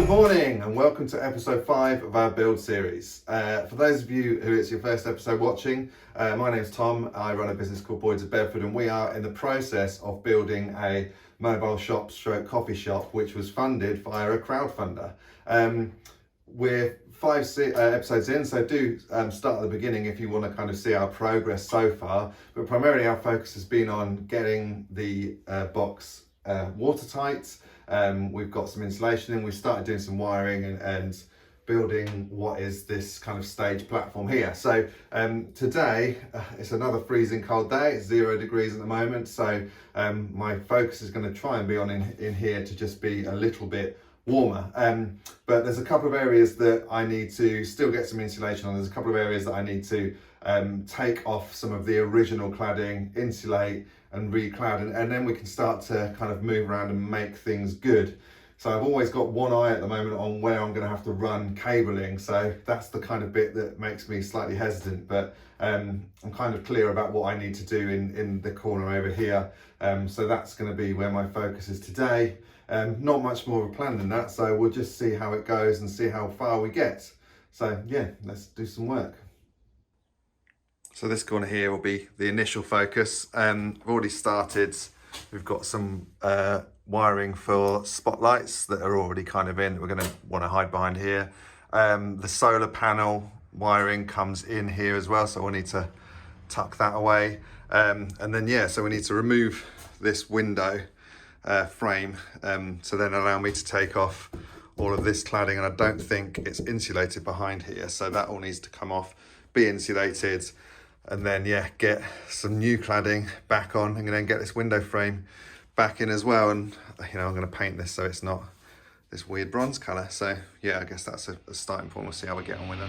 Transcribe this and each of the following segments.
Good morning and welcome to episode 5 of our build series. For those of you who it's your first episode watching, my name's Tom. I run a business called Boyd's of Bedford and we are in the process of building a mobile shop stroke coffee shop which was funded via a crowdfunder. We're 5 episodes in, so do start at the beginning if you want to kind of see our progress so far, but primarily our focus has been on getting the box watertight. We've got some insulation in, we've started doing some wiring and building what is this kind of stage platform here. So today it's another freezing cold day, it's 0 degrees at the moment, so my focus is going to try and be on in here to just be a little bit warmer, but there's a couple of areas that I need to still get some insulation on. There's a couple of areas that I need to take off some of the original cladding, insulate and reclad, and then we can start to kind of move around and make things good. So I've always got one eye at the moment on where I'm going to have to run cabling, so that's the kind of bit that makes me slightly hesitant, but I'm kind of clear about what I need to do in the corner over here, so that's going to be where my focus is today. Not much more of a plan than that, so we'll just see how it goes and see how far we get. So yeah, let's do some work. So this corner here will be the initial focus. I've already started. We've got some wiring for spotlights that are already kind of in. We're going to want to hide behind here. The solar panel wiring comes in here as well, so we'll need to tuck that away. And then yeah, so we need to remove this window frame to then allow me to take off all of this cladding, and I don't think it's insulated behind here, so that all needs to come off, be insulated, and then yeah, get some new cladding back on and then get this window frame back in as well. And you know, I'm going to paint this so it's not this weird bronze colour. So yeah, I guess that's a starting point. We'll see how we get on with it.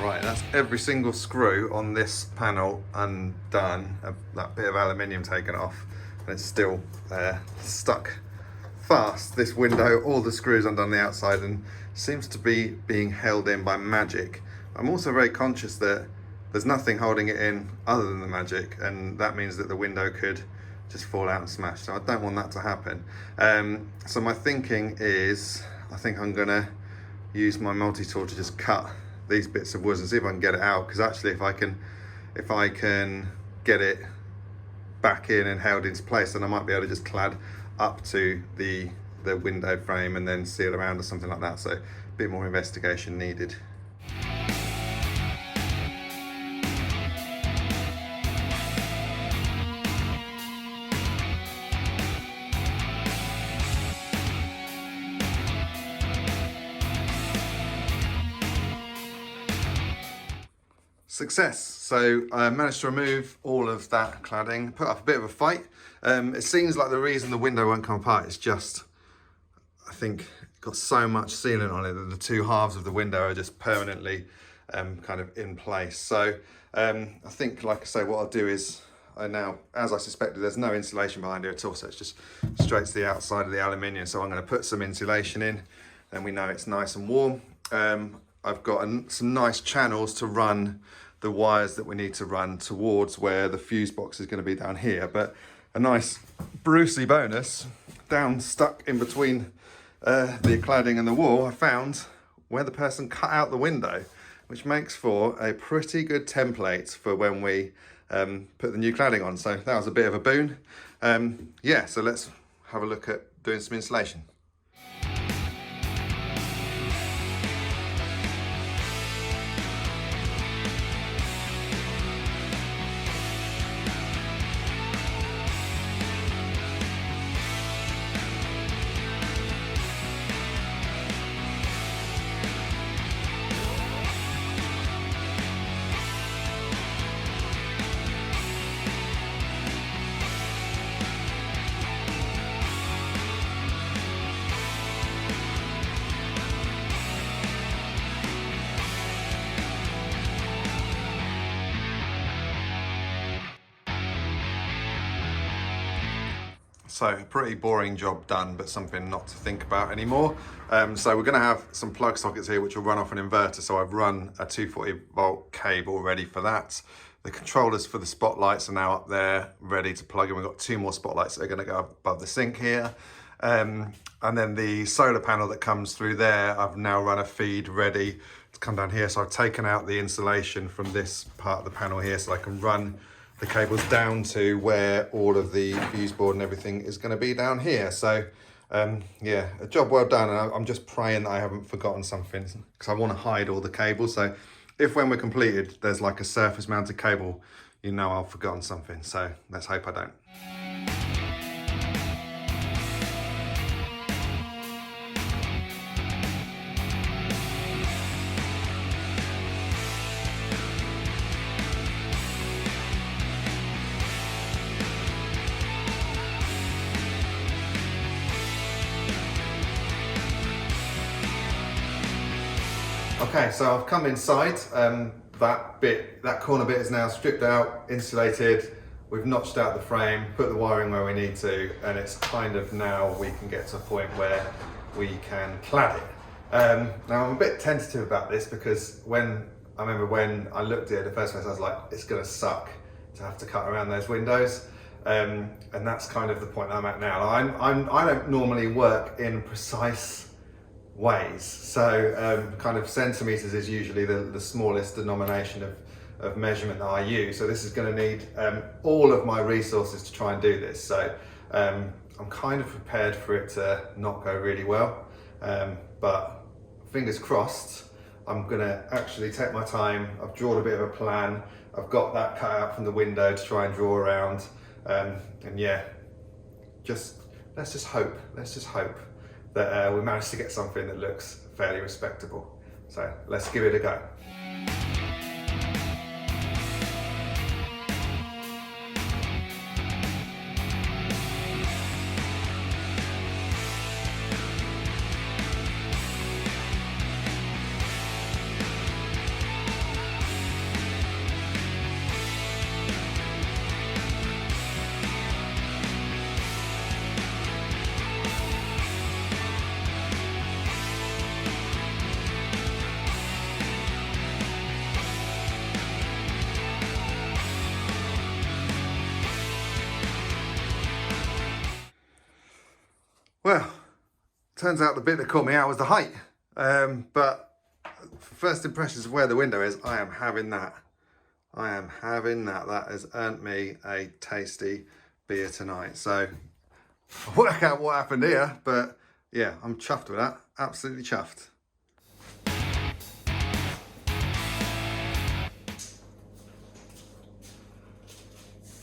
Right, that's every single screw on this panel undone, that bit of aluminium taken off, and it's still stuck fast. This window, all the screws undone the outside, and seems to be being held in by magic. I'm also very conscious that there's nothing holding it in other than the magic, and that means that the window could just fall out and smash, so I don't want that to happen. So my thinking is, I think I'm gonna use my multi-tool to just cut these bits of wood and see if I can get it out, because actually if I can get it back in and held into place, then I might be able to just clad up to the window frame and then seal around or something like that. So a bit more investigation needed. Success. So I managed to remove all of that cladding, put up a bit of a fight. It seems like the reason the window won't come apart is just, I think, got so much sealant on it that the two halves of the window are just permanently kind of in place. So I think, like I say, what I'll do is, now, as I suspected, there's no insulation behind here at all, so it's just straight to the outside of the aluminium. So I'm going to put some insulation in, then we know it's nice and warm. I've got some nice channels to run the wires that we need to run towards where the fuse box is going to be down here, but a nice Brucey bonus, down stuck in between the cladding and the wall, I found where the person cut out the window, which makes for a pretty good template for when we put the new cladding on. So that was a bit of a boon. Yeah, so let's have a look at doing some insulation. So a pretty boring job done, but something not to think about anymore. So we're going to have some plug sockets here which will run off an inverter. So I've run a 240 volt cable ready for that. The controllers for the spotlights are now up there ready to plug in. We've got 2 more spotlights that are going to go above the sink here. And then the solar panel that comes through there, I've now run a feed ready to come down here. So I've taken out the insulation from this part of the panel here so I can run the cables down to where all of the fuse board and everything is going to be down here. So yeah, a job well done, and I'm just praying that I haven't forgotten something, because I want to hide all the cables. So if when we're completed there's like a surface mounted cable, you know I've forgotten something. So let's hope I don't. Okay, so I've come inside. That corner bit is now stripped out, insulated. We've notched out the frame, put the wiring where we need to, and it's kind of now we can get to a point where we can clad it. Now I'm a bit tentative about this because when I looked at it the first place, I was like, it's gonna suck to have to cut around those windows. And that's kind of the point that I'm at now. I don't normally work in precise ways, so kind of centimeters is usually the smallest denomination of measurement that I use. So this is going to need all of my resources to try and do this. So I'm kind of prepared for it to not go really well, but fingers crossed. I'm going to actually take my time. I've drawn a bit of a plan. I've got that cut out from the window to try and draw around, and yeah, let's just hope that we managed to get something that looks fairly respectable. So let's give it a go. Well, turns out the bit that caught me out was the height. But first impressions of where the window is, I am having that. That has earned me a tasty beer tonight. So I'll work out what happened here, but yeah, I'm chuffed with that. Absolutely chuffed.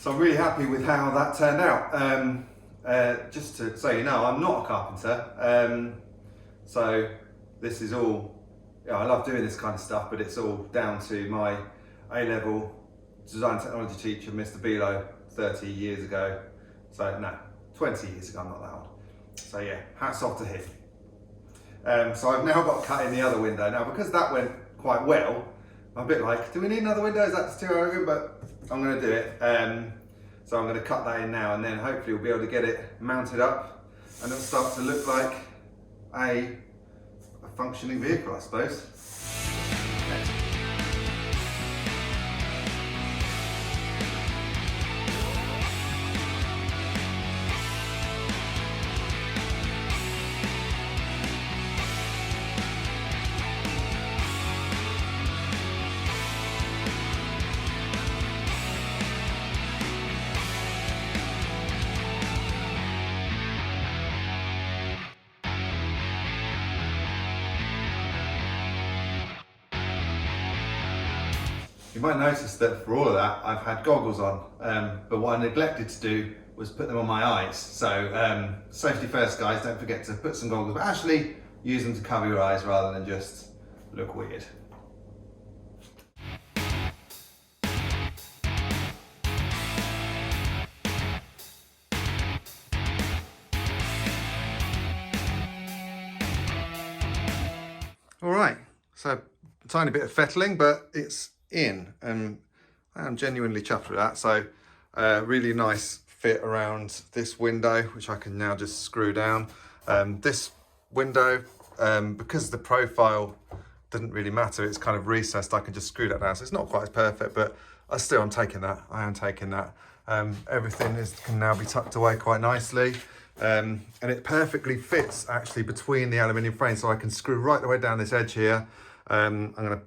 So I'm really happy with how that turned out. Just to so you know, I'm not a carpenter, so this is all, I love doing this kind of stuff, but it's all down to my A-level design technology teacher, Mr. Bilo, 30 years ago. So no, 20 years ago, I'm not that old. So yeah, hats off to him. So I've now got cut in the other window. Now, because that went quite well, I'm a bit like, do we need another window? Is that too arrogant? But I'm going to do it. So I'm going to cut that in now, and then hopefully we'll be able to get it mounted up, and it'll start to look like a functioning vehicle, I suppose. You might notice that for all of that, I've had goggles on, but what I neglected to do was put them on my eyes. So safety first, guys, don't forget to put some goggles, but actually use them to cover your eyes rather than just look weird. All right, so a tiny bit of fettling, but it's in, and I'm genuinely chuffed with that. So really nice fit around this window, which I can now just screw down. This window, because the profile didn't really matter, it's kind of recessed, I can just screw that down. So it's not quite as perfect, but I'm taking that. I am taking that. Everything can now be tucked away quite nicely. And it perfectly fits actually between the aluminium frame, so I can screw right the way down this edge here. I'm going to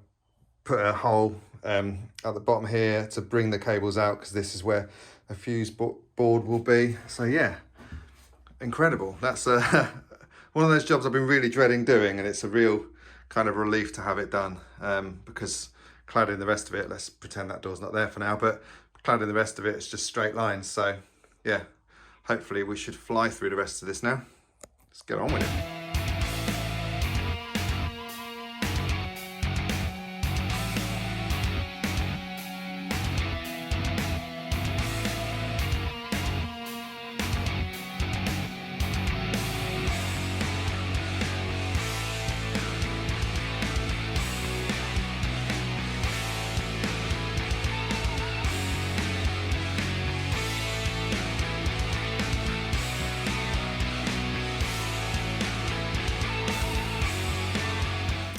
put a hole at the bottom here to bring the cables out, because this is where a fuse board will be. So yeah, incredible. That's one of those jobs I've been really dreading doing, and it's a real kind of relief to have it done, because cladding the rest of it, let's pretend that door's not there for now, but cladding the rest of it, it's just straight lines. So yeah, hopefully we should fly through the rest of this now. Let's get on with it.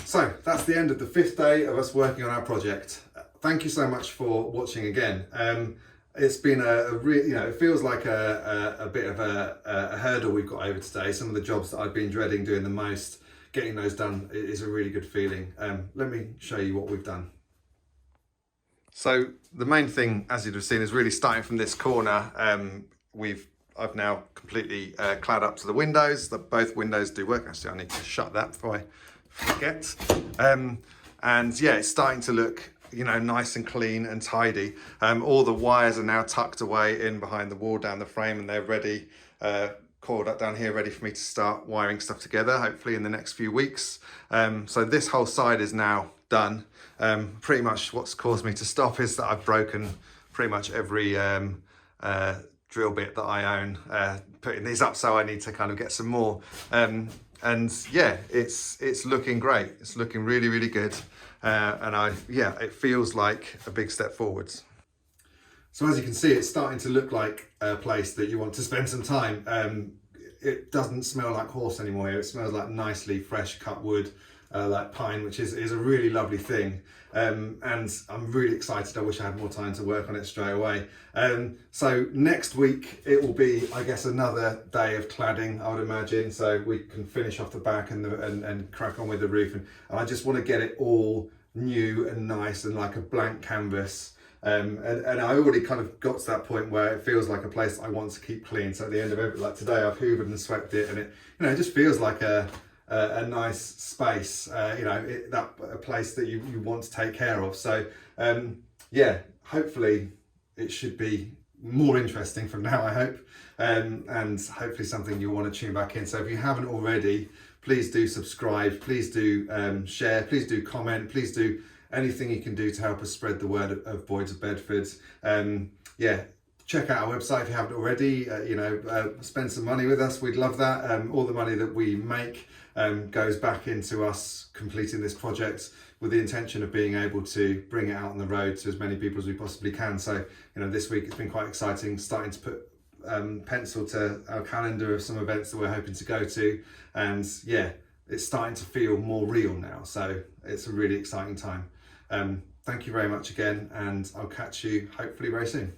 So that's the end of the 5th day of us working on our project. Thank you so much for watching again. It's been it feels like a bit of a hurdle we've got over today. Some of the jobs that I've been dreading doing the most, getting those done is a really good feeling. Let me show you what we've done. So the main thing, as you'd have seen, is really starting from this corner. I've now completely clad up to the windows. Both windows do work. Actually, I need to shut that before I forget. And yeah, it's starting to look, nice and clean and tidy. All the wires are now tucked away in behind the wall down the frame, and they're ready, coiled up down here, ready for me to start wiring stuff together, hopefully in the next few weeks. So this whole side is now done. Pretty much what's caused me to stop is that I've broken pretty much every drill bit that I own putting these up, so I need to kind of get some more. And yeah, it's looking great. It's looking really, really good. And it feels like a big step forwards. So as you can see, it's starting to look like a place that you want to spend some time. It doesn't smell like horse anymore here. It smells like nicely fresh cut wood, like pine, which is a really lovely thing. And I'm really excited. I wish I had more time to work on it straight away. So next week it will be, I guess, another day of cladding, I would imagine. So we can finish off the back and crack on with the roof. And I just want to get it all new and nice and like a blank canvas. And I already kind of got to that point where it feels like a place I want to keep clean. So at the end of it, like today, I've hoovered and swept it, and it just feels like a nice space, a place that you want to take care of. So yeah, hopefully it should be more interesting from now, I hope, and hopefully something you'll want to tune back in. So if you haven't already, please do subscribe, please do share, please do comment, please do anything you can do to help us spread the word of Boyds of Bedford. Yeah, check out our website if you haven't already. Spend some money with us, we'd love that. All the money that we make goes back into us completing this project, with the intention of being able to bring it out on the road to as many people as we possibly can. So this week it's been quite exciting, starting to put pencil to our calendar of some events that we're hoping to go to, and yeah, it's starting to feel more real now, so it's a really exciting time. Thank you very much again, and I'll catch you hopefully very soon.